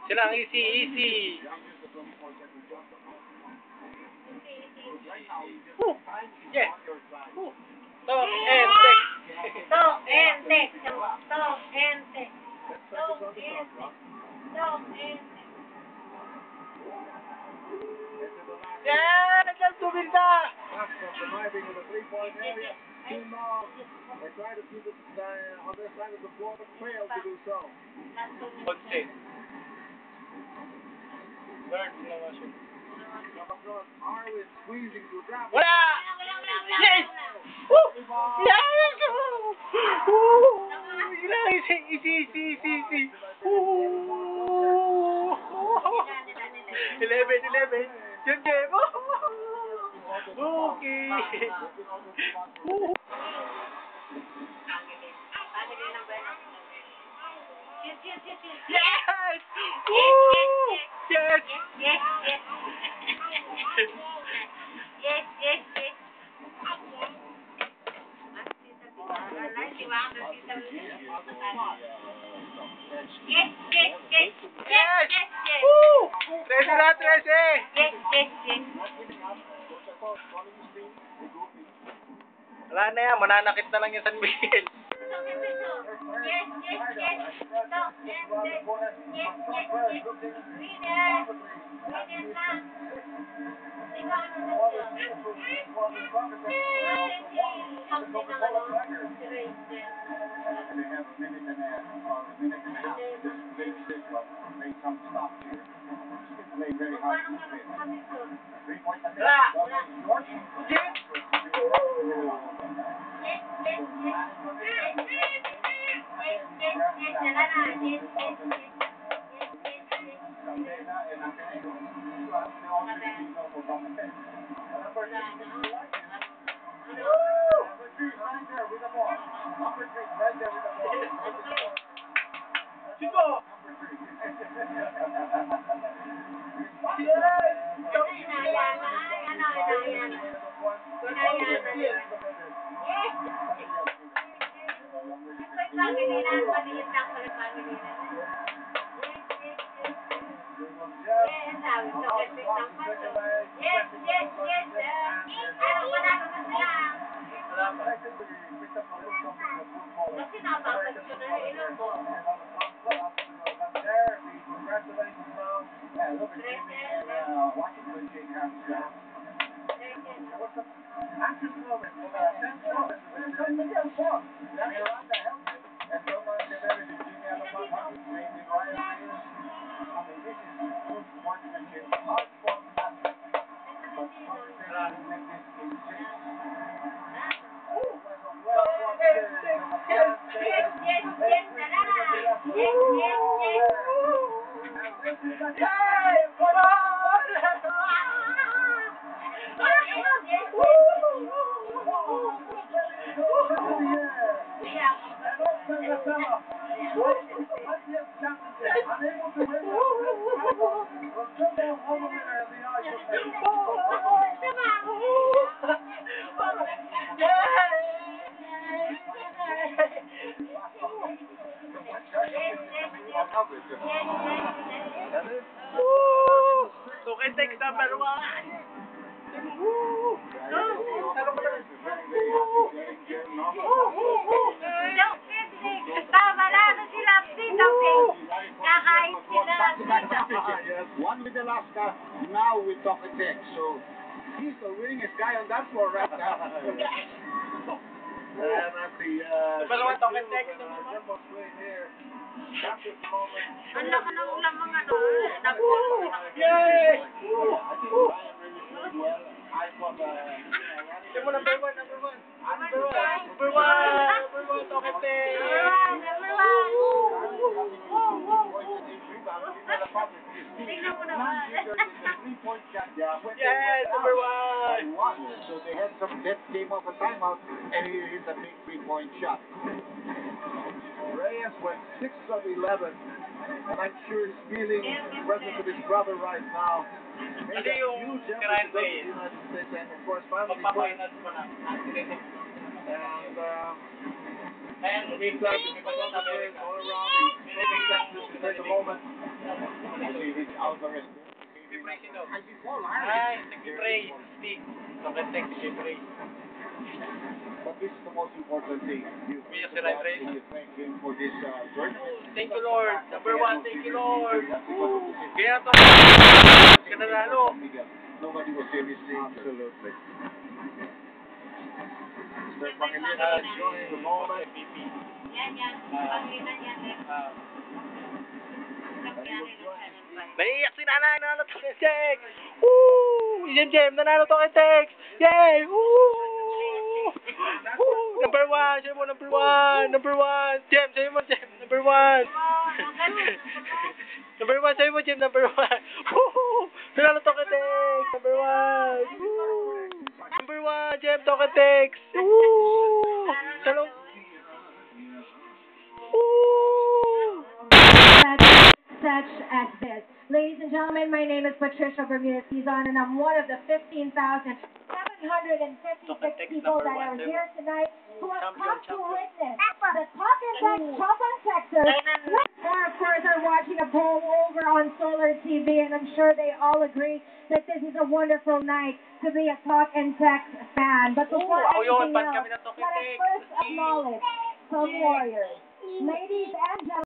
Sila ang easy, easy. Woo! Yes! Woo! Talk and text. Talk and text. Talk and text. Talk and text. Talk and text. Yeah! That's to build up! Driving in the three-point area. Team they try to keep it on their side of the floor, but fail to do so. What's it? Third innovation. Arwin squeezing to drop. Wala! Yes! Woo! Yes! Woo! Easy, easy, easy, easy, easy. Woo! 11. Jim. Okay. Woo! Yes! Woo! Yes! Yes. Woo! 13 na, 13! Wala na yan, mananakit na lang yung San Miguel. Okay, text number 1. One with Alaska, now with Tokatek. So he's the winningest guy on that floor right now. And at the Tokatek. here, capture the moment. Yay! I think Ryan really played well. I thought, Number one, Tokatek. Yes, number 1. So they had some that came off a timeout, and he hit a big three-point shot. Reyes went 6 of 11, and I'm sure he's feeling present with his brother right now. Made a huge effort to go to the United States, and of course, finally played. And we played all around. He's taking Texas to take a moment. Alvarez. Pray sino? Ay, nag-pray. Stick. So, text si pray. But this is the most important thing. You Yes, thank sir, I God pray. and you thank Him for this work. Thank you, Lord. Number one, thank you, Lord. Kaya to. Kananalo. Nobody was seriously. Absolutely. Mr. Pangilinan enjoying the moment. Yan. Pangilan yan. Naiiyak si nanay, nanalo to kay Tex! Woo! Jem, nanalo to kay Tex! Yay! Woo! Woo! Number one! Sabi mo, number one! Jem, sabi mo, Jem, number one! Number one, sabi mo, Jem, number one! Woo! Nanalo to kay Tex! Number one! Woo! Number one, Jem, to kay Tex! Woo! Salong! Woo! Such as this. Ladies and gentlemen, my name is Patricia Bermudez-Tizon, and I'm one of the 15,756 people that are here tonight who have come to witness the Talk and Text Top on Texas. Or, of course, are watching a poll over on Solar TV, and I'm sure they all agree that this is a wonderful night to be a Talk and Text fan. But before anything else, let us first acknowledge some warriors. Ladies and gentlemen,